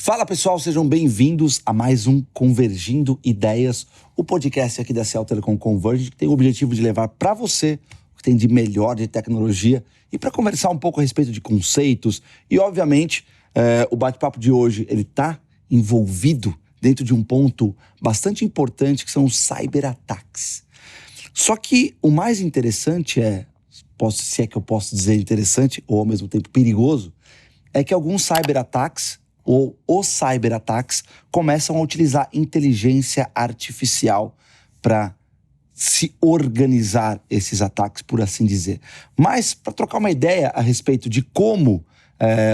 Fala pessoal, sejam bem-vindos a mais um Convergindo Ideias, o podcast aqui da Ciel Telecom Converge, que tem o objetivo de levar para você o que tem de melhor de tecnologia e para conversar um pouco a respeito de conceitos. E, obviamente, o bate-papo de hoje ele está envolvido dentro de um ponto bastante importante, que são os cyberataques. Só que o mais interessante se é que eu posso dizer interessante, ou ao mesmo tempo perigoso, é que alguns cyberataques ou os cyberataques começam a utilizar inteligência artificial para se organizar esses ataques, por assim dizer. Mas, para trocar uma ideia a respeito de como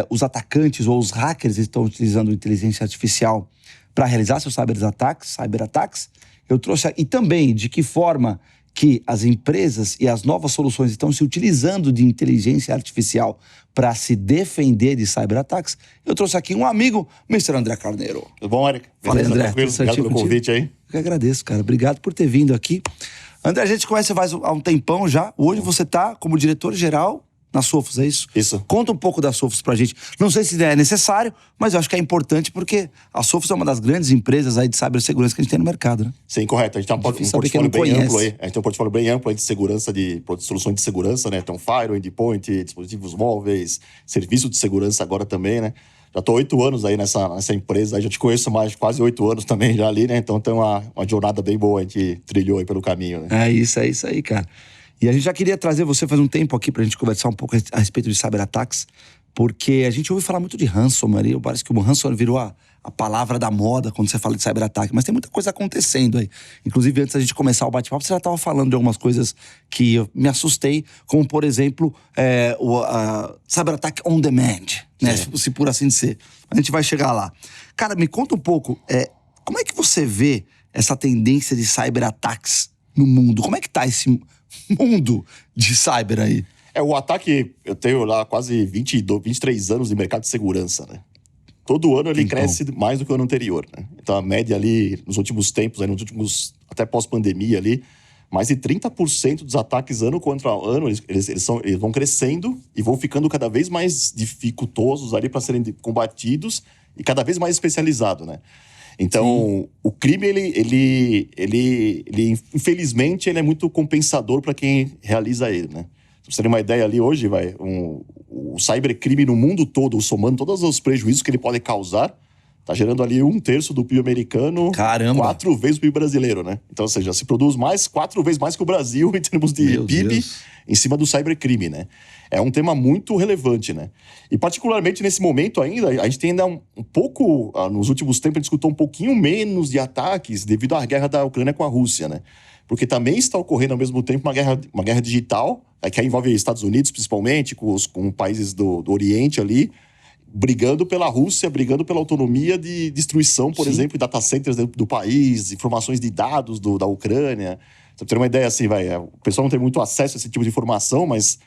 os atacantes ou os hackers estão utilizando inteligência artificial para realizar seus cyberataques, eu trouxe e também de que forma que as empresas e as novas soluções estão se utilizando de inteligência artificial para se defender de cyberataques, eu trouxe aqui um amigo, Mr. André Carneiro. Tudo bom, Eric? Fala, André. Obrigado pelo convite aí. Eu que agradeço, cara. Obrigado por ter vindo aqui. André, a gente conhece há um tempão já. Hoje você está como diretor-geral na Sophos, é isso? Isso. Conta um pouco da Sophos pra gente. Não sei se é necessário, mas eu acho que é importante porque a Sophos é uma das grandes empresas aí de cibersegurança que a gente tem no mercado, né? Sim, correto. A gente tem um portfólio bem amplo aí. A gente tem um portfólio bem amplo aí de segurança, de soluções de segurança, né? Então, firewall, endpoint, dispositivos móveis, serviço de segurança agora também, né? Já tô 8 anos aí nessa empresa, aí já te conheço mais quase 8 anos também já ali, né? Então tem uma jornada bem boa, a gente trilhou aí pelo caminho, né? É isso aí, cara. E a gente já queria trazer você faz um tempo aqui pra gente conversar um pouco a respeito de cyberataques, porque a gente ouve falar muito de ransomware, parece que o ransomware virou a palavra da moda quando você fala de cyberataque, mas tem muita coisa acontecendo aí. Inclusive, antes da gente começar o bate-papo, você já estava falando de algumas coisas que eu me assustei, como, por exemplo, o cyberataque on demand, né? Se por assim dizer. A gente vai chegar lá. Cara, me conta um pouco, como é que você vê essa tendência de cyberataques no mundo? Como é que tá esse mundo de cyber aí? O ataque, eu tenho lá quase 23 anos de mercado de segurança, né? Todo ano ele cresce mais do que o ano anterior, né? Então a média ali, nos últimos tempos, até pós-pandemia ali, mais de 30% dos ataques ano contra ano, eles vão crescendo e vão ficando cada vez mais dificultosos ali para serem combatidos e cada vez mais especializado, né? Então, o crime, ele infelizmente, ele é muito compensador para quem realiza ele, né? Pra você ter uma ideia ali hoje, o cybercrime no mundo todo, somando todos os prejuízos que ele pode causar, tá gerando ali 1/3 do PIB americano. Caramba! 4 vezes o PIB brasileiro, né? Então, ou seja, se produz 4 vezes mais que o Brasil em termos de PIB em cima do cybercrime, né? É um tema muito relevante, né? E particularmente nesse momento ainda, a gente tem ainda um pouco, nos últimos tempos, a gente escutou um pouquinho menos de ataques devido à guerra da Ucrânia com a Rússia, né? Porque também está ocorrendo ao mesmo tempo uma guerra digital, que envolve Estados Unidos principalmente, com países do Oriente ali, brigando pela Rússia, brigando pela autonomia de destruição, por exemplo, de data centers do país, informações de dados da Ucrânia. Pra ter uma ideia assim, o pessoal não tem muito acesso a esse tipo de informação, mas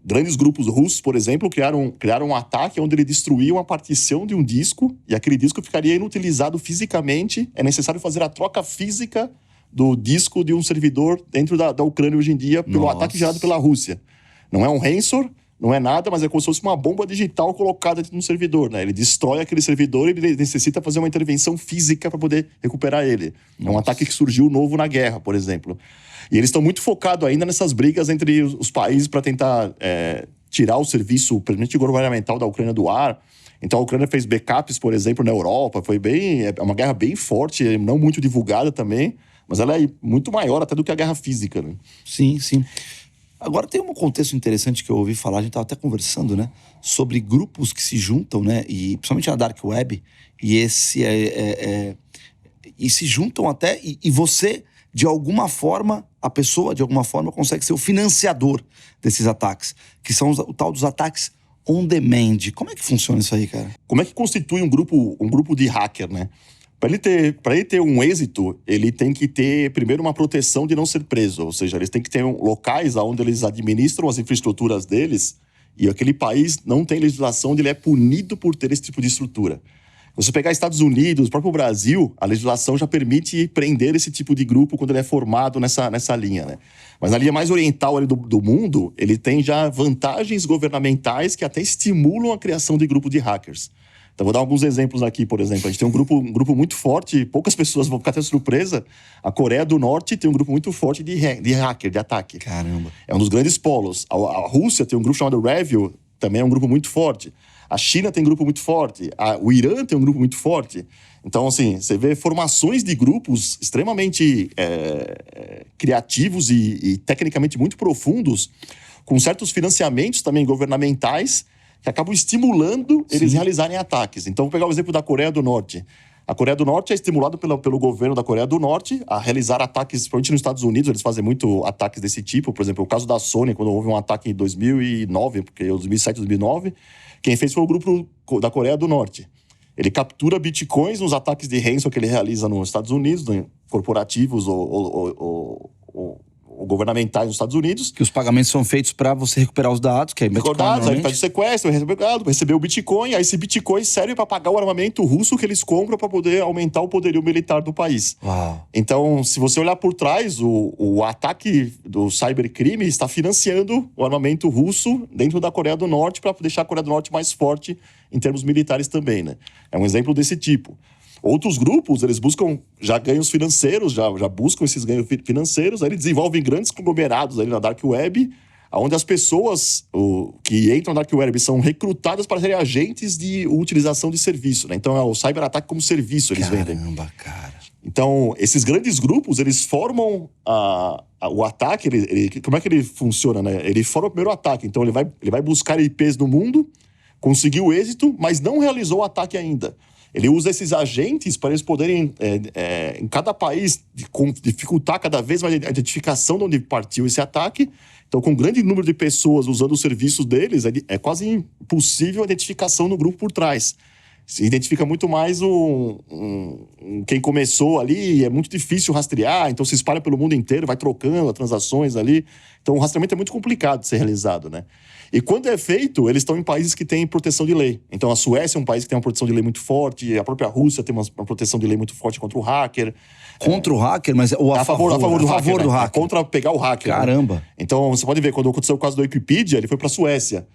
grandes grupos russos, por exemplo, criaram um ataque onde ele destruía uma partição de um disco e aquele disco ficaria inutilizado fisicamente. É necessário fazer a troca física do disco de um servidor dentro da Ucrânia hoje em dia pelo ataque gerado pela Rússia. Não é um ransomware, não é nada, mas é como se fosse uma bomba digital colocada dentro de um servidor, né? Ele destrói aquele servidor e ele necessita fazer uma intervenção física para poder recuperar ele. É um ataque que surgiu novo na guerra, por exemplo. E eles estão muito focados ainda nessas brigas entre os países para tentar tirar o serviço, principalmente governamental da Ucrânia do ar. Então a Ucrânia fez backups, por exemplo, na Europa. É uma guerra bem forte, não muito divulgada também, mas ela é muito maior até do que a guerra física, né? Sim. Agora tem um contexto interessante que eu ouvi falar, a gente estava até conversando, né? Sobre grupos que se juntam, né? E principalmente na Dark Web, e se juntam até, e você, de alguma forma, a pessoa, de alguma forma, consegue ser o financiador desses ataques, que são o tal dos ataques on demand. Como é que funciona isso aí, cara? Como é que constitui um grupo de hacker, né? Para ele ter um êxito, ele tem que ter, primeiro, uma proteção de não ser preso. Ou seja, eles têm que ter locais onde eles administram as infraestruturas deles e aquele país não tem legislação onde ele é punido por ter esse tipo de estrutura. Se você pegar Estados Unidos, o próprio Brasil, a legislação já permite prender esse tipo de grupo quando ele é formado nessa linha, né? Mas na linha mais oriental ali do mundo, ele tem já vantagens governamentais que até estimulam a criação de grupos de hackers. Então, vou dar alguns exemplos aqui, por exemplo. A gente tem um grupo muito forte, poucas pessoas vão ficar até surpresa. A Coreia do Norte tem um grupo muito forte de hacker, de ataque. Caramba. É um dos grandes polos. A Rússia tem um grupo chamado Review, também é um grupo muito forte. A China tem um grupo muito forte. O Irã tem um grupo muito forte. Então, assim, você vê formações de grupos extremamente criativos e tecnicamente muito profundos, com certos financiamentos também governamentais, que acabam estimulando eles realizarem ataques. Então, vou pegar o exemplo da Coreia do Norte. A Coreia do Norte é estimulada pelo governo da Coreia do Norte a realizar ataques, principalmente nos Estados Unidos, eles fazem muito ataques desse tipo. Por exemplo, o caso da Sony, quando houve um ataque em 2009, porque 2007, 2009, quem fez foi o grupo da Coreia do Norte. Ele captura bitcoins nos ataques de ransom que ele realiza nos Estados Unidos, corporativos ou governamentais nos Estados Unidos. Que os pagamentos são feitos para você recuperar os dados, que é Bitcoin. Aí ele faz o sequestro, recebeu o Bitcoin, aí esse Bitcoin serve para pagar o armamento russo que eles compram para poder aumentar o poderio militar do país. Uau. Então, se você olhar por trás, o ataque do cybercrime está financiando o armamento russo dentro da Coreia do Norte para deixar a Coreia do Norte mais forte em termos militares também, né? É um exemplo desse tipo. Outros grupos, eles buscam já ganhos financeiros, já buscam esses ganhos financeiros, aí eles desenvolvem grandes conglomerados ali na Dark Web, onde as pessoas que entram na Dark Web são recrutadas para serem agentes de utilização de serviço, né? Então é o cyberataque como serviço, eles vendem. Caramba, cara. Então, esses grandes grupos, eles formam o ataque, como é que ele funciona, né? Ele forma o primeiro ataque, então ele vai buscar IPs no mundo, conseguiu êxito, mas não realizou o ataque ainda. Ele usa esses agentes para eles poderem, em cada país, dificultar cada vez mais a identificação de onde partiu esse ataque. Então, com um grande número de pessoas usando os serviços deles, é quase impossível a identificação no grupo por trás. Se identifica muito mais quem começou ali, e é muito difícil rastrear, então se espalha pelo mundo inteiro, vai trocando as transações ali. Então, o rastreamento é muito complicado de ser realizado, né? E quando é feito, eles estão em países que têm proteção de lei. Então, a Suécia é um país que tem uma proteção de lei muito forte, a própria Rússia tem uma proteção de lei muito forte contra o hacker. Contra o hacker, mas ou a favor do hacker. Hacker. Contra pegar o hacker. Caramba. Né? Então, você pode ver, quando aconteceu o caso do Wikipedia, ele foi para a Suécia.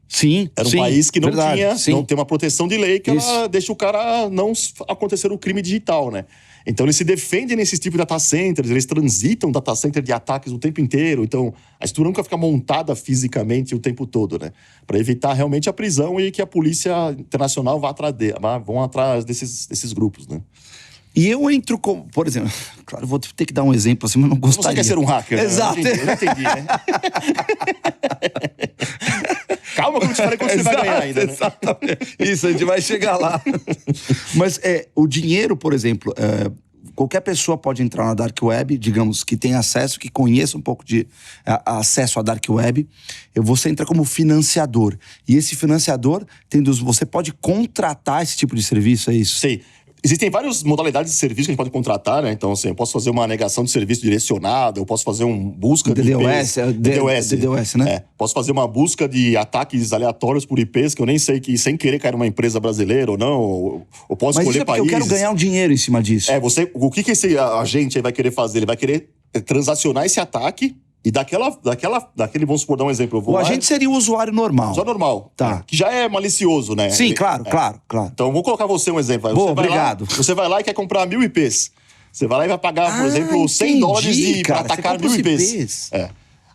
Sim, Era um país que não não tem uma proteção de lei que ela deixa o cara não acontecer o crime digital, né? Então, eles se defendem nesses tipos de data centers, eles transitam data center de ataques o tempo inteiro. Então, a estrutura nunca fica montada fisicamente o tempo todo, né? Para evitar realmente a prisão e que a polícia internacional vão atrás desses grupos, né? E eu entro como, por exemplo, claro, vou ter que dar um exemplo assim, mas não gostaria. Você quer ser um hacker? Exato. Né? Eu entendi, né? Calma que eu não te falei quando você vai ganhar ainda, né? Exatamente. Isso, a gente vai chegar lá. Mas o dinheiro, por exemplo, qualquer pessoa pode entrar na Dark Web, digamos, que tem acesso, que conheça um pouco de acesso à Dark Web. Você entra como financiador. E esse financiador, você pode contratar esse tipo de serviço, é isso? Sim. Existem várias modalidades de serviço que a gente pode contratar, né? Então, assim, eu posso fazer uma negação de serviço direcionada, eu posso fazer uma busca de IPs. DDoS, né? Posso fazer uma busca de ataques aleatórios por IPs, que eu nem sei que, sem querer, cair numa empresa brasileira ou não. Ou posso escolher países. Eu quero ganhar um dinheiro em cima disso. O que esse agente aí vai querer fazer? Ele vai querer transacionar esse ataque. E daquele, vamos supor, dar um exemplo. O agente seria o usuário normal. Usuário normal. Tá. Né? Que já é malicioso, né? Sim, claro. Então, vou colocar você um exemplo. Obrigado. Você vai lá e quer comprar 1000 IPs. Você vai lá e vai pagar, por exemplo, $100 para atacar 1000 IPs.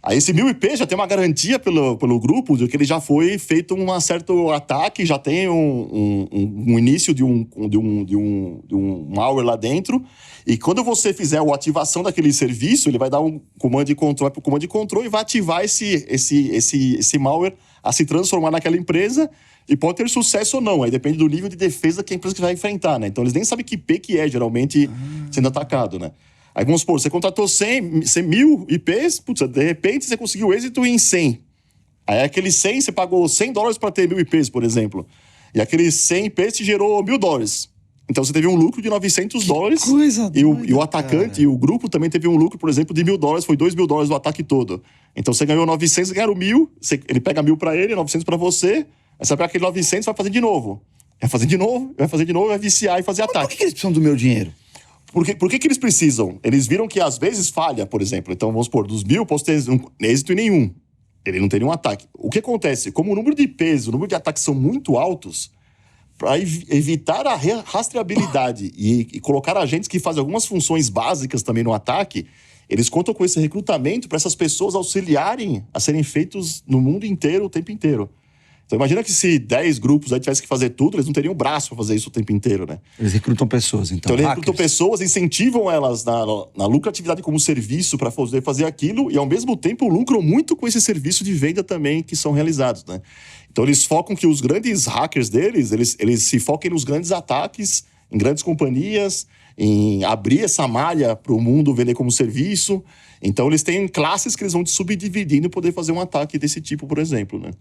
Aí esse 1000 IPs já tem uma garantia pelo grupo de que ele já foi feito um certo ataque, já tem um início de um malware lá dentro. E quando você fizer a ativação daquele serviço, ele vai dar um comando de controle para o comando de controle e vai ativar esse malware a se transformar naquela empresa e pode ter sucesso ou não. Aí depende do nível de defesa que a empresa vai enfrentar, né? Então eles nem sabem que IP que é geralmente sendo atacado, né? Aí vamos supor, você contratou 100.000 IPs, putz, de repente você conseguiu êxito em 100. Aí aqueles 100, você pagou $100 para ter 1000 IPs, por exemplo. E aqueles 100 IPs te gerou $1.000. Então você teve um lucro de $900. Coisa doida, e o atacante, e o grupo também teve um lucro, por exemplo, de $1.000. Foi $2.000 o ataque todo. Então você ganhou 900, ganharam 1.000. Ele pega 1.000 para ele, 900 para você. Aí você pega aquele 900 e vai fazer de novo. Vai fazer de novo, vai viciar e fazer ataque. Por que eles precisam do meu dinheiro? Por que eles precisam? Eles viram que às vezes falha, por exemplo. Então, vamos supor, dos 1.000, posso ter êxito em nenhum. Ele não tem nenhum ataque. O que acontece? Como o número de IPs, o número de ataques são muito altos, para evitar a rastreabilidade e colocar agentes que fazem algumas funções básicas também no ataque, eles contam com esse recrutamento para essas pessoas auxiliarem a serem feitos no mundo inteiro, o tempo inteiro. Então imagina que se 10 grupos aí tivessem que fazer tudo, eles não teriam braço para fazer isso o tempo inteiro, né? Eles recrutam pessoas, então. Então eles recrutam pessoas, incentivam elas na lucratividade como serviço para poder fazer aquilo e ao mesmo tempo lucram muito com esse serviço de venda também que são realizados, né? Então eles focam que os grandes hackers deles, eles se focam nos grandes ataques, em grandes companhias, em abrir essa malha para o mundo vender como serviço. Então eles têm classes que eles vão subdividindo e poder fazer um ataque desse tipo, por exemplo, né?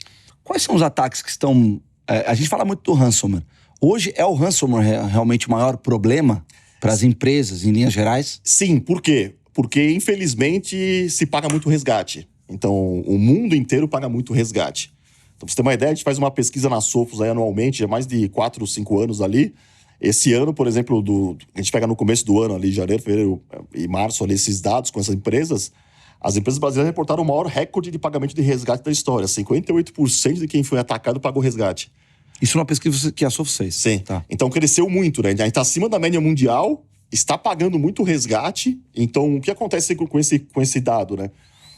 Quais são os ataques que estão... a gente fala muito do ransomware. Hoje é o ransomware realmente o maior problema para as empresas, em linhas gerais? Sim, por quê? Porque, infelizmente, se paga muito resgate. Então, o mundo inteiro paga muito resgate. Então, pra você ter uma ideia, a gente faz uma pesquisa na Sophos aí anualmente, há mais de 4 ou 5 anos ali. Esse ano, por exemplo, a gente pega no começo do ano ali, janeiro, fevereiro e março, ali, esses dados com essas empresas. As empresas brasileiras reportaram o maior recorde de pagamento de resgate da história. 58% de quem foi atacado pagou resgate. Isso numa pesquisa que a Sophos fez. Sim. Tá. Então cresceu muito, né? A gente está acima da média mundial, está pagando muito resgate. Então o que acontece com esse dado, né?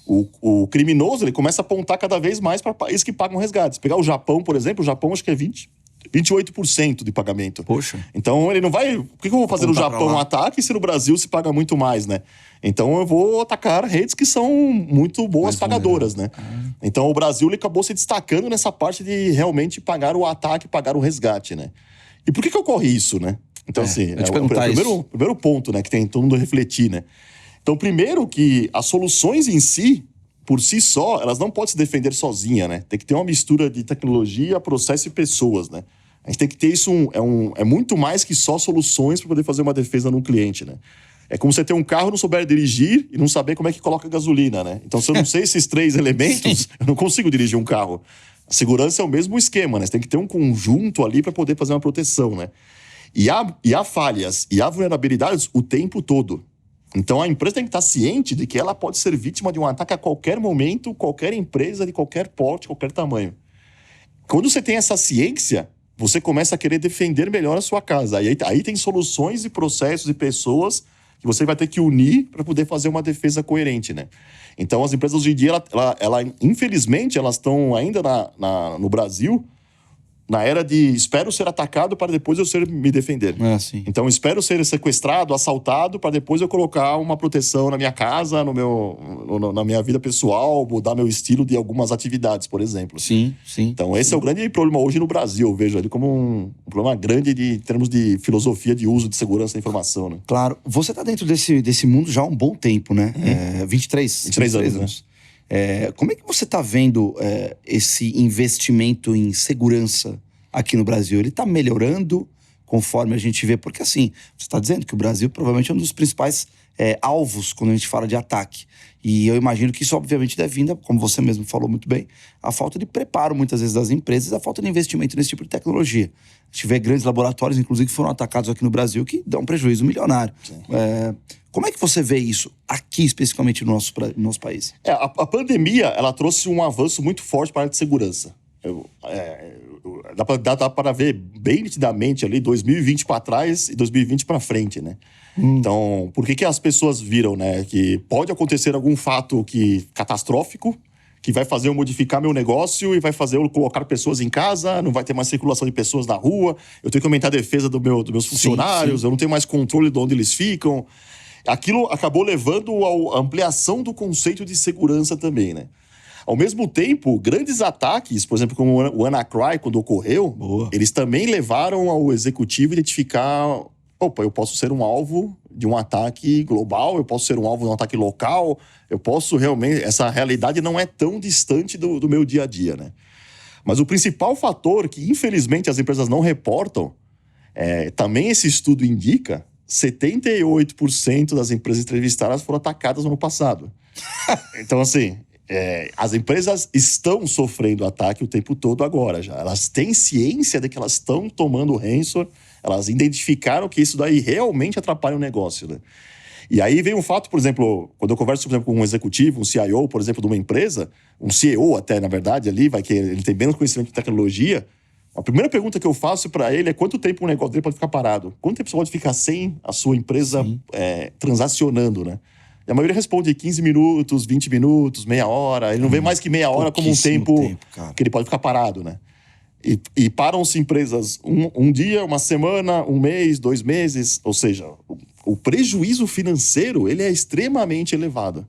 O criminoso ele começa a apontar cada vez mais para países que pagam resgate. Se pegar o Japão, por exemplo, o Japão acho que é 28% de pagamento. Poxa. Então ele não vai... Por que eu vou fazer no Japão um ataque se no Brasil se paga muito mais, né? Então eu vou atacar redes que são muito boas pagadoras, né? Então o Brasil ele acabou se destacando nessa parte de realmente pagar o ataque, pagar o resgate, né? E por que ocorre isso, né? Então assim, o primeiro ponto, né, que tem todo mundo refletir, né? Então primeiro que as soluções em si, por si só, elas não podem se defender sozinha, né? Tem que ter uma mistura de tecnologia, processo e pessoas, né? A gente tem que ter isso, é muito mais que só soluções para poder fazer uma defesa num cliente, né? É como você ter um carro e não souber dirigir e não saber como é que coloca gasolina, né? Então, se eu não sei esses 3 elementos, eu não consigo dirigir um carro. A segurança é o mesmo esquema, né? Você tem que ter um conjunto ali para poder fazer uma proteção, né? E há falhas e há vulnerabilidades o tempo todo. Então, a empresa tem que estar ciente de que ela pode ser vítima de um ataque a qualquer momento, qualquer empresa de qualquer porte, qualquer tamanho. Quando você tem essa ciência, você começa a querer defender melhor a sua casa. Aí tem soluções e processos e pessoas que você vai ter que unir para poder fazer uma defesa coerente, né? Então, as empresas hoje em dia, infelizmente, elas estão ainda no Brasil na era de espero ser atacado para depois eu me defender. Sim. Então, espero ser sequestrado, assaltado, para depois eu colocar uma proteção na minha casa, na minha vida pessoal, mudar meu estilo de algumas atividades, por exemplo. Sim. Então, esse é o grande problema hoje no Brasil. Eu vejo ali como um problema grande em termos de filosofia de uso de segurança da informação, né? Claro. Você está dentro desse mundo já há um bom tempo, né? 23 anos. Né? Como é que você está vendo esse investimento em segurança aqui no Brasil? Ele está melhorando conforme a gente vê? Porque assim, você está dizendo que o Brasil provavelmente é um dos principais alvos quando a gente fala de ataque. E eu imagino que isso obviamente deve vir, como você mesmo falou muito bem, a falta de preparo muitas vezes das empresas, a falta de investimento nesse tipo de tecnologia. A gente vê grandes laboratórios, inclusive, que foram atacados aqui no Brasil, que dão um prejuízo milionário. Como é que você vê isso aqui, especificamente no nosso país? A pandemia, ela trouxe um avanço muito forte para a área de segurança. Dá para ver bem nitidamente ali 2020 para trás e 2020 para frente, né? Então, por que as pessoas viram, né, que pode acontecer algum fato catastrófico que vai fazer eu modificar meu negócio e vai fazer eu colocar pessoas em casa, não vai ter mais circulação de pessoas na rua, eu tenho que aumentar a defesa dos meus funcionários, eu não tenho mais controle de onde eles ficam. Aquilo acabou levando à ampliação do conceito de segurança também, né? Ao mesmo tempo, grandes ataques, por exemplo, como o WannaCry, quando ocorreu, eles também levaram ao executivo identificar: opa, eu posso ser um alvo de um ataque global, eu posso ser um alvo de um ataque local, eu posso realmente... Essa realidade não é tão distante do meu dia a dia, né? Mas o principal fator que, infelizmente, as empresas não reportam, também esse estudo indica, 78% das empresas entrevistadas foram atacadas no ano passado. Então, assim... as empresas estão sofrendo ataque o tempo todo agora já. Elas têm ciência de que elas estão tomando ransom, elas identificaram que isso daí realmente atrapalha o negócio, né? E aí vem um fato, por exemplo, quando eu converso, por exemplo, com um executivo, um CIO, por exemplo, de uma empresa, um CEO até, na verdade, ali, que ele tem menos conhecimento de tecnologia, A primeira pergunta que eu faço para ele é quanto tempo um negócio dele pode ficar parado? Quanto tempo você pode ficar sem a sua empresa transacionando, né? E a maioria responde 15 minutos, 20 minutos, meia hora. Ele não vê mais que meia hora como um tempo que ele pode ficar parado, né? E param-se empresas um dia, uma semana, um mês, 2 meses. Ou seja, o prejuízo financeiro ele é extremamente elevado.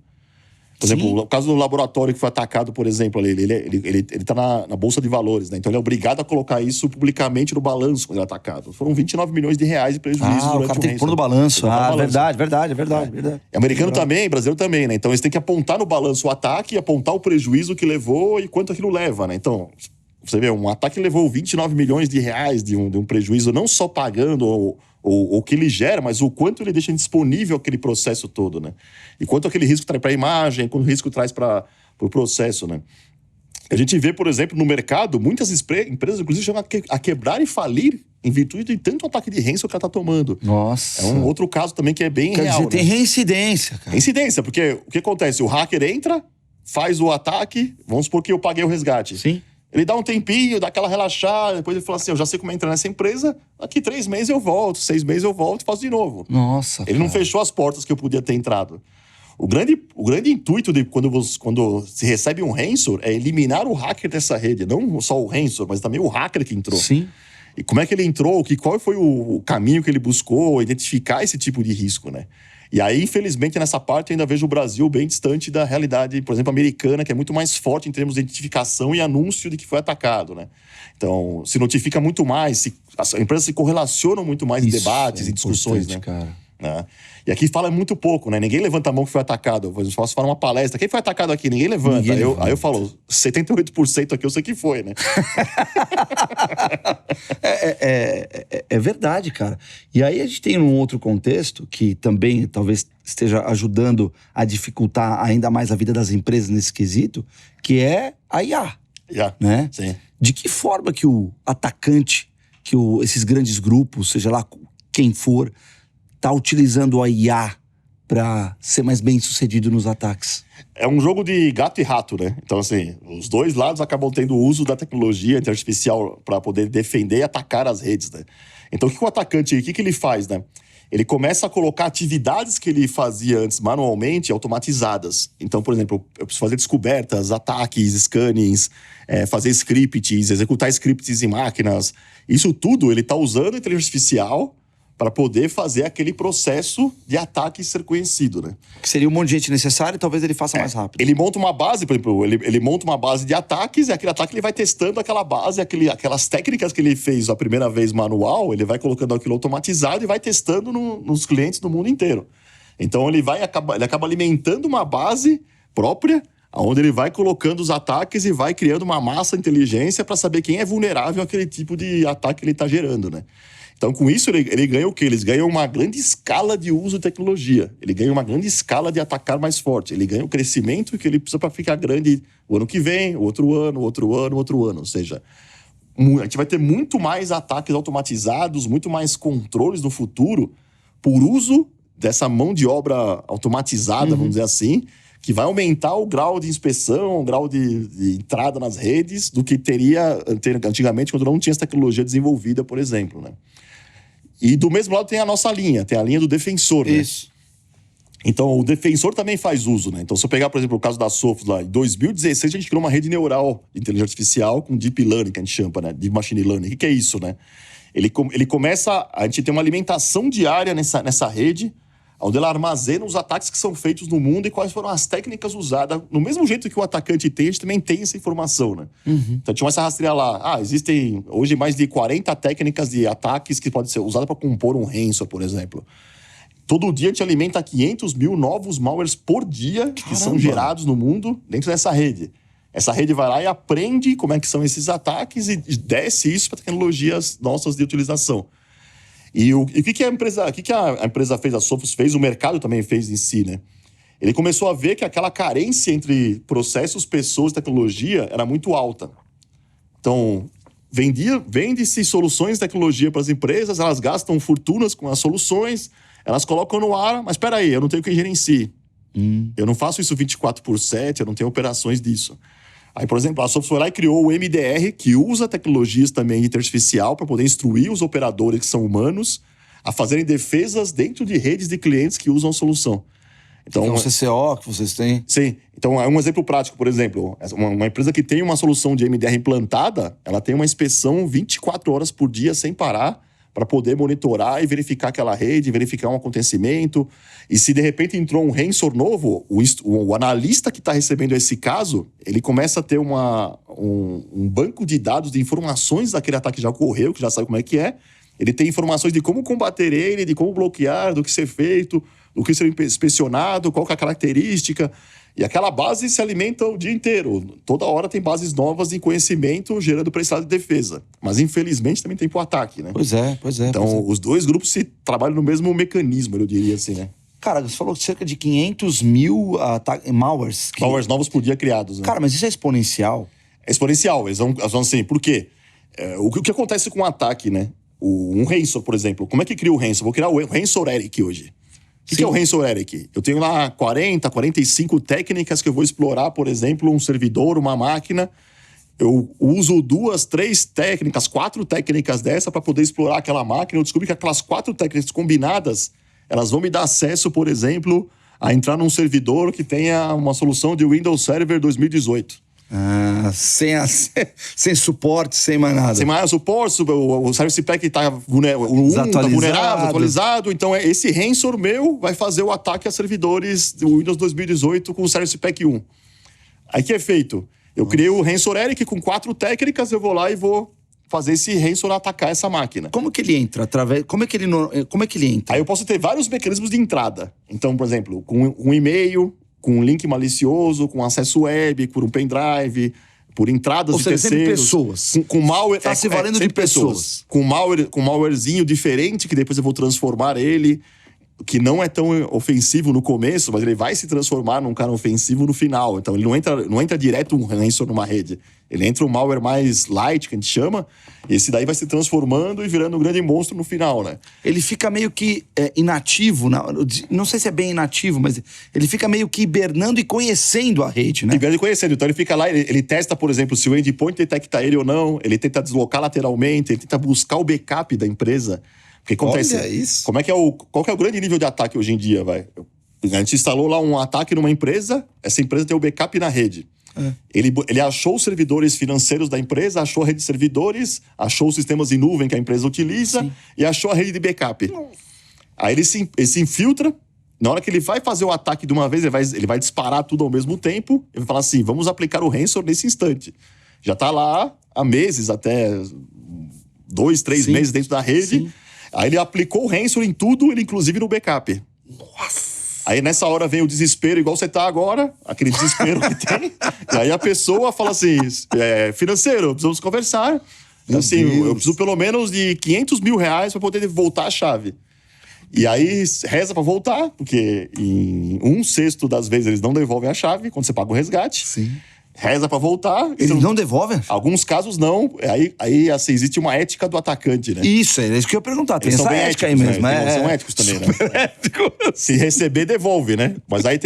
Por exemplo, o caso do laboratório que foi atacado, por exemplo, ele tá na Bolsa de Valores, né? Então ele é obrigado a colocar isso publicamente no balanço quando ele é atacado. Foram 29 milhões de reais de prejuízo durante o cara tem que pôr no balanço. Verdade. É americano também, brasileiro também, né? Então eles têm que apontar no balanço o ataque, apontar o prejuízo que levou e quanto aquilo leva, né? Então, você vê, um ataque levou 29 milhões de reais de um prejuízo, não só pagando o que ele gera, mas o quanto ele deixa disponível aquele processo todo, né? E quanto aquele risco traz para a imagem, quanto o risco traz para o processo, né? A gente vê, por exemplo, no mercado, muitas empresas, inclusive, chegam a quebrar e falir em virtude de tanto ataque de ransomware que ela está tomando. Nossa. É um outro caso também que é bem Quer real, dizer, tem reincidência, cara. Reincidência, porque o que acontece? O hacker entra, faz o ataque, vamos supor que eu paguei o resgate. Sim. Ele dá um tempinho, dá aquela relaxada, depois ele fala assim, eu já sei como entrar nessa empresa, daqui 3 meses eu volto, 6 meses eu volto e faço de novo. Nossa, Ele não fechou as portas que eu podia ter entrado. O grande intuito de quando se recebe um ransomware é eliminar o hacker dessa rede. Não só o ransomware, mas também o hacker que entrou. Sim. E como é que ele entrou, qual foi o caminho que ele buscou, identificar esse tipo de risco, né? E aí, infelizmente, nessa parte, eu ainda vejo o Brasil bem distante da realidade, por exemplo, americana, que é muito mais forte em termos de identificação e anúncio de que foi atacado, né? Então, se notifica muito mais, as empresas se correlacionam muito mais em debates, em discussões, né? Cara. E aqui fala muito pouco, né? Ninguém levanta a mão que foi atacado. Eu posso falar uma palestra. Quem foi atacado aqui? Ninguém levanta. Aí eu falo, 78% aqui eu sei que foi, né? É verdade, cara. E aí a gente tem um outro contexto que também talvez esteja ajudando a dificultar ainda mais a vida das empresas nesse quesito, que é a IA. Né? Sim. De que forma que o atacante, esses grandes grupos, seja lá quem for, tá utilizando a IA para ser mais bem sucedido nos ataques? É um jogo de gato e rato, né? Então, assim, os dois lados acabam tendo o uso da tecnologia artificial para poder defender e atacar as redes, né? Então, o atacante, o que ele faz, né? Ele começa a colocar atividades que ele fazia antes manualmente, automatizadas. Então, por exemplo, eu preciso fazer descobertas, ataques, scannings, fazer scripts, executar scripts em máquinas. Isso tudo ele está usando a inteligência artificial para poder fazer aquele processo de ataque ser conhecido, né? Que seria um monte de gente necessária e talvez ele faça mais rápido. Ele monta uma base, por exemplo, ele monta uma base de ataques e aquele ataque ele vai testando aquela base, aquelas técnicas que ele fez a primeira vez manual, ele vai colocando aquilo automatizado e vai testando nos clientes do mundo inteiro. Então ele acaba alimentando uma base própria, onde ele vai colocando os ataques e vai criando uma massa de inteligência para saber quem é vulnerável àquele tipo de ataque que ele está gerando, né? Então, com isso, ele ganha o quê? Eles ganham uma grande escala de uso de tecnologia. Ele ganha uma grande escala de atacar mais forte. Ele ganha o crescimento que ele precisa para ficar grande o ano que vem, o outro ano, outro ano, outro ano. Ou seja, a gente vai ter muito mais ataques automatizados, muito mais controles no futuro por uso dessa mão de obra automatizada, vamos dizer assim, que vai aumentar o grau de inspeção, o grau de entrada nas redes do que teria antigamente quando não tinha essa tecnologia desenvolvida, por exemplo, né? E do mesmo lado tem a nossa linha, tem a linha do defensor, né? Isso. Então, o defensor também faz uso, né? Então, se eu pegar, por exemplo, o caso da Sophos lá, em 2016 a gente criou uma rede neural de inteligência artificial com deep learning, que a gente chama, né? De machine learning. O que é isso, né? Ele começa... A gente tem uma alimentação diária nessa rede, onde ela armazena os ataques que são feitos no mundo e quais foram as técnicas usadas. No mesmo jeito que o atacante tem, a gente também tem essa informação, né? Então, a gente começa a rastrear lá. Existem hoje mais de 40 técnicas de ataques que podem ser usadas para compor um ransomware, por exemplo. Todo dia a gente alimenta 500 mil novos malwares por dia que são gerados no mundo dentro dessa rede. Essa rede vai lá e aprende como é que são esses ataques e desce isso para tecnologias nossas de utilização. E o que a empresa fez, a Sophos fez, o mercado também fez em si, né? Ele começou a ver que aquela carência entre processos, pessoas e tecnologia era muito alta. Então, vende-se soluções de tecnologia para as empresas, elas gastam fortunas com as soluções, elas colocam no ar, mas espera aí, eu não tenho quem gerencie. Eu não faço isso 24/7, eu não tenho operações disso. Aí, por exemplo, a Sophos foi lá e criou o MDR, que usa tecnologias também de inteligência artificial para poder instruir os operadores que são humanos a fazerem defesas dentro de redes de clientes que usam a solução. Então, é um CCO que vocês têm? Sim. Então, é um exemplo prático, por exemplo. Uma empresa que tem uma solução de MDR implantada, ela tem uma inspeção 24 horas por dia sem parar para poder monitorar e verificar aquela rede, verificar um acontecimento. E se de repente entrou um ransom novo, o analista que está recebendo esse caso, ele começa a ter um banco de dados de informações daquele ataque que já ocorreu, que já sabe como é que é. Ele tem informações de como combater ele, de como bloquear, do que ser feito, do que ser inspecionado, qual que é a característica. E aquela base se alimenta o dia inteiro. Toda hora tem bases novas de conhecimento gerando para esse lado de defesa. Mas, infelizmente, também tem para o ataque, né? Pois é. Então, os dois grupos trabalham no mesmo mecanismo, eu diria assim, né? Cara, você falou cerca de 500 mil malwares. Malwares novos por dia criados, né? Cara, mas isso é exponencial? É exponencial. Eles vão assim, por quê? O que acontece com um ataque, né? Um ransom, por exemplo. Como é que cria o ransom? Vou criar o ransom Eric hoje. O que é o ransom Eric? Eu tenho lá 40, 45 técnicas que eu vou explorar, por exemplo, um servidor, uma máquina. Eu uso 2, 3 técnicas, 4 técnicas dessa para poder explorar aquela máquina. Eu descobri que aquelas 4 técnicas combinadas, elas vão me dar acesso, por exemplo, a entrar num servidor que tenha uma solução de Windows Server 2018. Sem suporte, sem mais nada. Sem mais suporte, o Service Pack está vulnerável, atualizado. Então, esse ransom meu vai fazer o ataque a servidores do Windows 2018 com o Service Pack 1. Aí, o que é feito? Eu criei o ransom Eric com 4 técnicas, eu vou lá e vou fazer esse ransom atacar essa máquina. Como que ele entra? Como é que ele entra? Aí eu posso ter vários mecanismos de entrada. Então, por exemplo, com um e-mail, com um link malicioso, com acesso web, por um pendrive, por entradas de terceiros. Sempre pessoas. Com malware. Tá se valendo de pessoas. Com malwarezinho diferente, que depois eu vou transformar ele, que não é tão ofensivo no começo, mas ele vai se transformar num cara ofensivo no final. Então ele não entra direto um ransom numa rede. Ele entra um malware mais light, que a gente chama, e esse daí vai se transformando e virando um grande monstro no final, né? Ele fica meio que inativo, não sei se é bem inativo, mas ele fica meio que hibernando e conhecendo a rede, né? Hibernando e conhecendo. Então ele fica lá, ele testa, por exemplo, se o endpoint detecta ele ou não, ele tenta deslocar lateralmente, ele tenta buscar o backup da empresa. Porque acontece. Olha isso. Qual que é o grande nível de ataque hoje em dia, vai? A gente instalou lá um ataque numa empresa, essa empresa tem o backup na rede. Ele achou os servidores financeiros da empresa, achou a rede de servidores, achou os sistemas em nuvem que a empresa utiliza. Sim. E achou a rede de backup. Aí ele se infiltra. Na hora que ele vai fazer o ataque de uma vez, ele vai disparar tudo ao mesmo tempo. Ele vai falar assim, vamos aplicar o ransom nesse instante. Já está lá há meses, até 2, 3 meses dentro da rede. Sim. Aí ele aplicou o ransom em tudo, ele inclusive no backup. Nossa! Aí nessa hora vem o desespero, igual você tá agora, aquele desespero que tem. E aí a pessoa fala assim, financeiro, precisamos conversar. Assim, eu preciso pelo menos de 500 mil reais para poder voltar a chave. E aí reza para voltar, porque em 1/6 das vezes eles não devolvem a chave quando você paga o resgate. Sim. Reza pra voltar. Eles não devolvem? Alguns casos não. Aí assim, existe uma ética do atacante, né? Isso, é isso que eu ia perguntar. Tem essa ética aí mesmo. Né? São éticos também, né? Se receber, devolve, né? Mas aí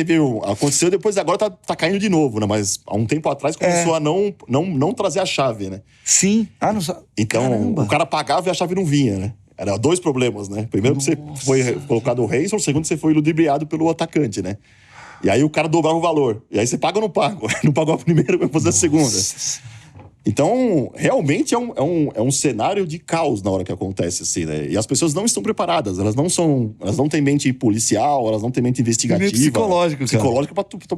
aconteceu depois, agora tá caindo de novo, né? Mas há um tempo atrás começou a não trazer a chave, né? Sim. Não sabe. Então, caramba. O cara pagava e a chave não vinha, né? Era 2 problemas, né? Primeiro que você foi colocado o ransom, segundo que você foi ludibriado pelo atacante, né? E aí o cara dobrava o valor. E aí você paga ou não paga? Não pagou a primeira, vai fazer a segunda. Então, realmente é um cenário de caos na hora que acontece, assim, né? E as pessoas não estão preparadas. Elas não têm mente policial, elas não têm mente investigativa. Psicológica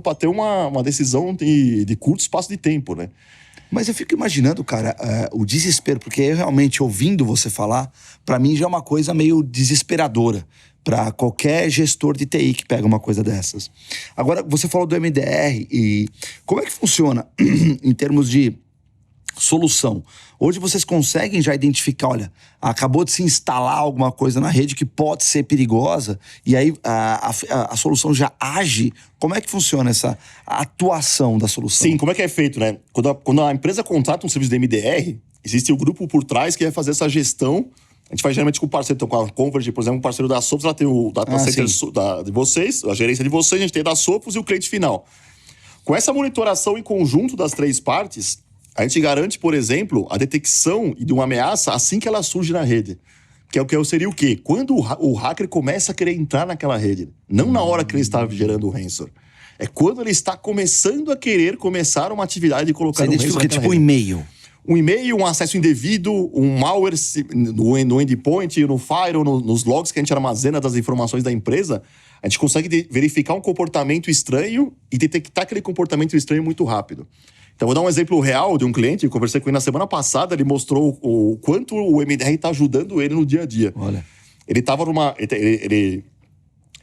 pra ter uma decisão de curto espaço de tempo, né? Mas eu fico imaginando, cara, o desespero. Porque eu realmente, ouvindo você falar, pra mim já é uma coisa meio desesperadora. Para qualquer gestor de TI que pega uma coisa dessas. Agora, você falou do MDR e como é que funciona em termos de solução? Hoje vocês conseguem já identificar, olha, acabou de se instalar alguma coisa na rede que pode ser perigosa e aí a solução já age. Como é que funciona essa atuação da solução? Sim, como é que é feito, né? Quando a empresa contrata um serviço de MDR, existe o grupo por trás que vai fazer essa gestão. A gente faz geralmente com o parceiro, então com a Converge, por exemplo, um parceiro da Sophos, ela tem o data center de vocês, a gerência de vocês, a gente tem da Sophos e o cliente final. Com essa monitoração em conjunto das três partes, a gente garante, por exemplo, a detecção de uma ameaça assim que ela surge na rede. Que seria o quê? Quando o hacker começa a querer entrar naquela rede. Não na hora que ele está gerando o ransomware. É quando ele está começando a querer começar uma atividade de colocar um ransomware naquela tipo rede. um e-mail. Um e-mail, um acesso indevido, um malware no endpoint, no firewall, nos logs que a gente armazena das informações da empresa, a gente consegue verificar um comportamento estranho e detectar aquele comportamento estranho muito rápido. Então, vou dar um exemplo real de um cliente, eu conversei com ele na semana passada, ele mostrou o quanto o MDR está ajudando ele no dia a dia. Olha. Ele estava ele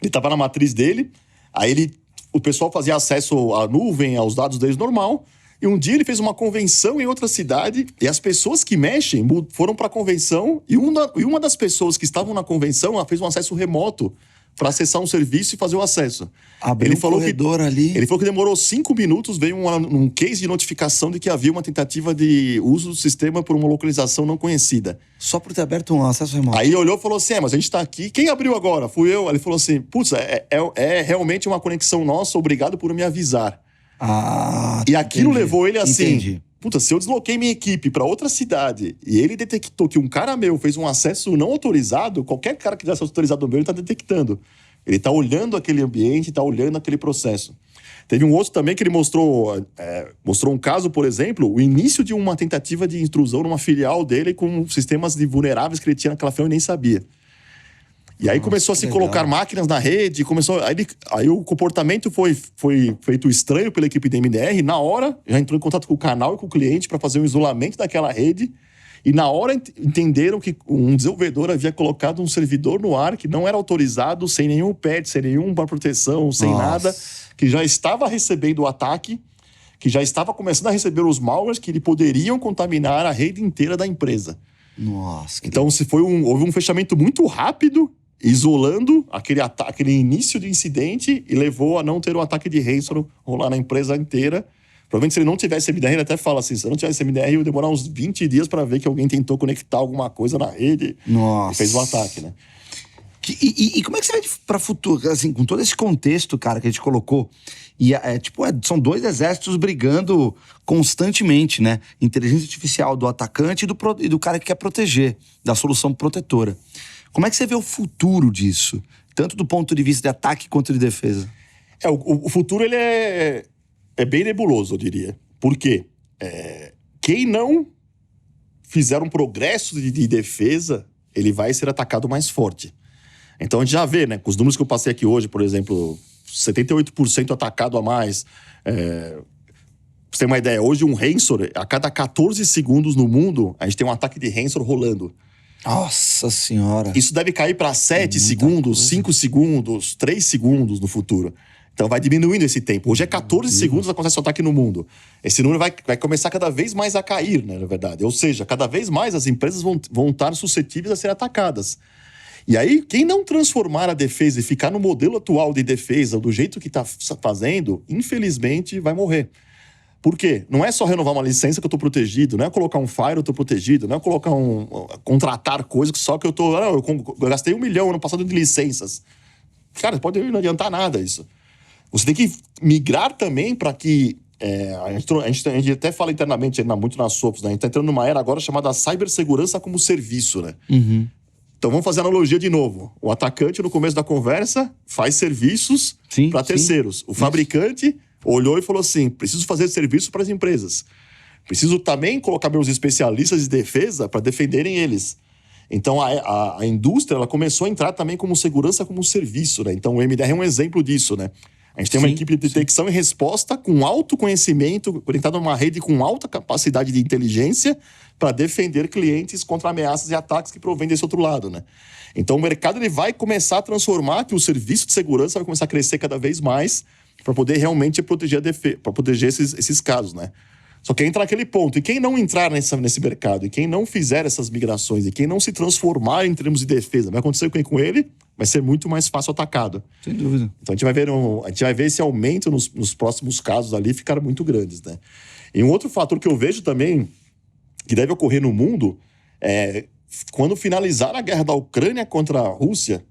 estava na matriz dele, aí o pessoal fazia acesso à nuvem, aos dados deles normal, e um dia ele fez uma convenção em outra cidade, e as pessoas que mexem foram para a convenção, e uma das pessoas que estavam na convenção, ela fez um acesso remoto para acessar um serviço e fazer o acesso. Abriu um corredor ali. Ele falou que demorou 5 minutos, veio um case de notificação de que havia uma tentativa de uso do sistema por uma localização não conhecida. Só por ter aberto um acesso remoto. Aí ele olhou e falou assim, mas a gente tá aqui, quem abriu agora? Fui eu. Ele falou assim, putz, é realmente uma conexão nossa, obrigado por me avisar. E aquilo levou ele assim, puta, se eu desloquei minha equipe para outra cidade e ele detectou que um cara meu fez um acesso não autorizado, qualquer cara que tivesse autorizado o meu, ele tá detectando. Ele tá olhando aquele ambiente, tá olhando aquele processo. Teve um outro também que ele mostrou um caso, por exemplo, o início de uma tentativa de intrusão numa filial dele com sistemas vulneráveis que ele tinha naquela filial e nem sabia. E aí começou a se colocar máquinas na rede, aí o comportamento foi feito estranho pela equipe da MDR, na hora já entrou em contato com o canal e com o cliente para fazer um isolamento daquela rede, e na hora entenderam que um desenvolvedor havia colocado um servidor no ar que não era autorizado, sem nenhum patch, sem nenhuma proteção, sem nada, que já estava recebendo o ataque, que já estava começando a receber os malwares que poderiam contaminar a rede inteira da empresa. Nossa. Então houve um fechamento muito rápido, isolando aquele início de incidente e levou a não ter um ataque de ransomware rolar na empresa inteira. Provavelmente se ele não tivesse MDR, ele até fala assim, se eu não tivesse MDR, eu ia demorar uns 20 dias para ver que alguém tentou conectar alguma coisa na rede e fez um ataque, né? E como é que você vê para o futuro, assim, com todo esse contexto, cara, que a gente colocou, e são dois exércitos brigando constantemente, né? Inteligência artificial do atacante e do cara que quer proteger, da solução protetora. Como é que você vê o futuro disso? Tanto do ponto de vista de ataque quanto de defesa. O futuro ele é bem nebuloso, eu diria. Por quê? Quem não fizer um progresso de defesa, ele vai ser atacado mais forte. Então a gente já vê, né? Com os números que eu passei aqui hoje, por exemplo, 78% atacado a mais. Pra você ter uma ideia, hoje um ransomware, a cada 14 segundos no mundo, a gente tem um ataque de ransomware rolando. Nossa senhora. Isso deve cair para 7 segundos, 5 segundos, 3 segundos no futuro. Então vai diminuindo esse tempo. Hoje é 14 segundos que acontece o ataque no mundo. Esse número vai começar cada vez mais a cair, né, na verdade. Ou seja, cada vez mais as empresas vão estar suscetíveis a ser atacadas. E aí, quem não transformar a defesa e ficar no modelo atual de defesa, do jeito que está fazendo, infelizmente vai morrer. Por quê? Não é só renovar uma licença que eu estou protegido, não é colocar um firewall eu estou protegido, não é colocar contratar coisas só que eu gastei 1 milhão ano passado de licenças. Cara, pode não adiantar nada isso. Você tem que migrar também para que... a gente até fala internamente, muito nas SOPs, né? A gente está entrando numa era agora chamada cibersegurança como serviço, né? Uhum. Então vamos fazer a analogia de novo. O atacante, no começo da conversa, faz serviços para terceiros. O fabricante olhou e falou assim, preciso fazer serviço para as empresas. Preciso também colocar meus especialistas de defesa para defenderem eles. Então a indústria ela começou a entrar também como segurança como serviço, né? Então o MDR é um exemplo disso, né? A gente tem uma equipe de detecção e resposta com alto conhecimento, conectada a uma rede com alta capacidade de inteligência para defender clientes contra ameaças e ataques que provêm desse outro lado, né? Então o mercado ele vai começar a transformar, que o serviço de segurança vai começar a crescer cada vez mais para poder realmente proteger para proteger esses casos, né? Só que entra naquele ponto. E quem não entrar nesse mercado, e quem não fizer essas migrações, e quem não se transformar em termos de defesa, vai acontecer com ele, vai ser muito mais fácil atacado. Sem dúvida. Então a gente vai ver esse aumento nos próximos casos ali ficar muito grandes, né? E um outro fator que eu vejo também, que deve ocorrer no mundo, é quando finalizar a guerra da Ucrânia contra a Rússia,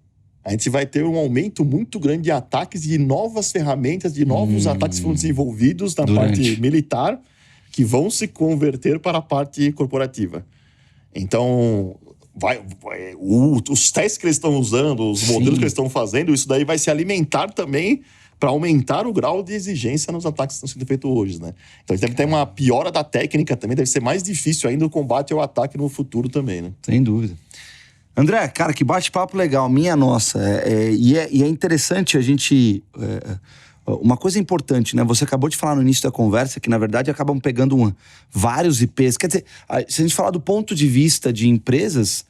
a gente vai ter um aumento muito grande de ataques, de novas ferramentas, de novos ataques que foram desenvolvidos na parte militar, que vão se converter para a parte corporativa. Então, os testes que eles estão usando, os modelos que eles estão fazendo, isso daí vai se alimentar também para aumentar o grau de exigência nos ataques que estão sendo feitos hoje, né? Então, a gente deve ter uma piora da técnica também, deve ser mais difícil ainda o combate ao ataque no futuro também, né? Sem dúvida. André, cara, que bate-papo legal, minha nossa. E é interessante a gente... uma coisa importante, né? Você acabou de falar no início da conversa que, na verdade, acabam pegando vários IPs. Quer dizer, se a gente falar do ponto de vista de empresas,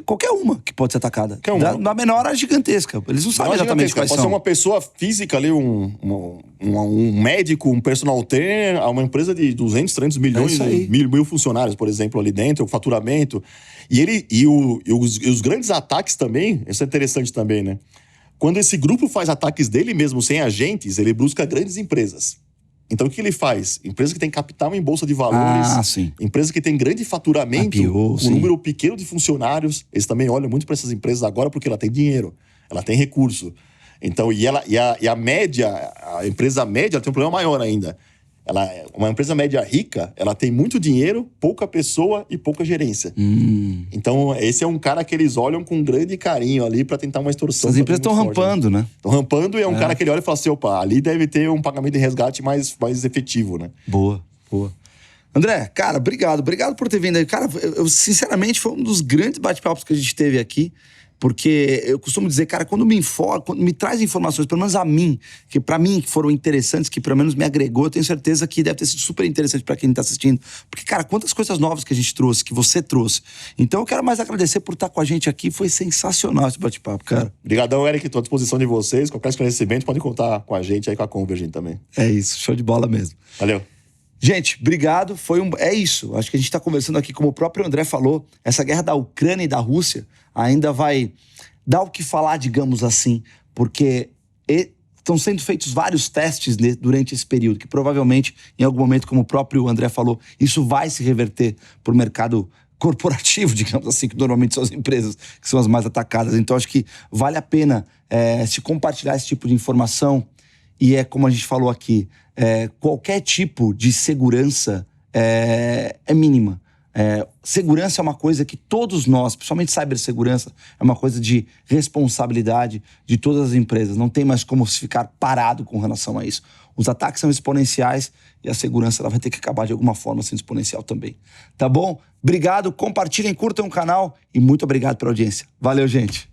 qualquer uma que pode ser atacada. Da menor à gigantesca. Eles não sabem exatamente quais são. Pode ser uma pessoa física ali, um médico, um personal trainer, uma empresa de 200, 300 milhões, mil funcionários, por exemplo, ali dentro, o faturamento. E os grandes ataques também, isso é interessante também, né? Quando esse grupo faz ataques dele mesmo, sem agentes, ele busca grandes empresas. Então, o que ele faz? Empresa que tem capital em bolsa de valores, empresa que tem grande faturamento, um número pequeno de funcionários. Eles também olham muito para essas empresas agora porque ela tem dinheiro, ela tem recurso. Então, a média, a empresa média, ela tem um problema maior ainda. Uma empresa média rica, ela tem muito dinheiro, pouca pessoa e pouca gerência. Então, esse é um cara que eles olham com grande carinho ali para tentar uma extorsão. As empresas estão rampando, né? Estão rampando e é um cara que ele olha e fala assim, opa, ali deve ter um pagamento de resgate mais efetivo, né? Boa. André, cara, obrigado por ter vindo aí. Cara, eu sinceramente, foi um dos grandes bate-papos que a gente teve aqui. Porque eu costumo dizer, cara, quando me traz informações, pelo menos a mim, que pra mim foram interessantes, que pelo menos me agregou, eu tenho certeza que deve ter sido super interessante pra quem tá assistindo. Porque, cara, quantas coisas novas que a gente trouxe, que você trouxe. Então eu quero mais agradecer por estar com a gente aqui, foi sensacional esse bate-papo, cara. Obrigadão, Eric, tô à disposição de vocês, qualquer esclarecimento pode contar com a gente aí, com a Convergent também. É isso, show de bola mesmo. Valeu. Gente, obrigado, é isso. Acho que a gente tá conversando aqui, como o próprio André falou, essa guerra da Ucrânia e da Rússia ainda vai dar o que falar, digamos assim, porque estão sendo feitos vários testes durante esse período, que provavelmente, em algum momento, como o próprio André falou, isso vai se reverter para o mercado corporativo, digamos assim, que normalmente são as empresas que são as mais atacadas. Então, acho que vale a pena se compartilhar esse tipo de informação. E como a gente falou aqui, qualquer tipo de segurança é mínima. Segurança é uma coisa que todos nós, principalmente cibersegurança, é uma coisa de responsabilidade de todas as empresas. Não tem mais como se ficar parado com relação a isso. Os ataques são exponenciais e a segurança ela vai ter que acabar de alguma forma sendo exponencial também. Tá bom? Obrigado, compartilhem, curtam o canal e muito obrigado pela audiência. Valeu, gente!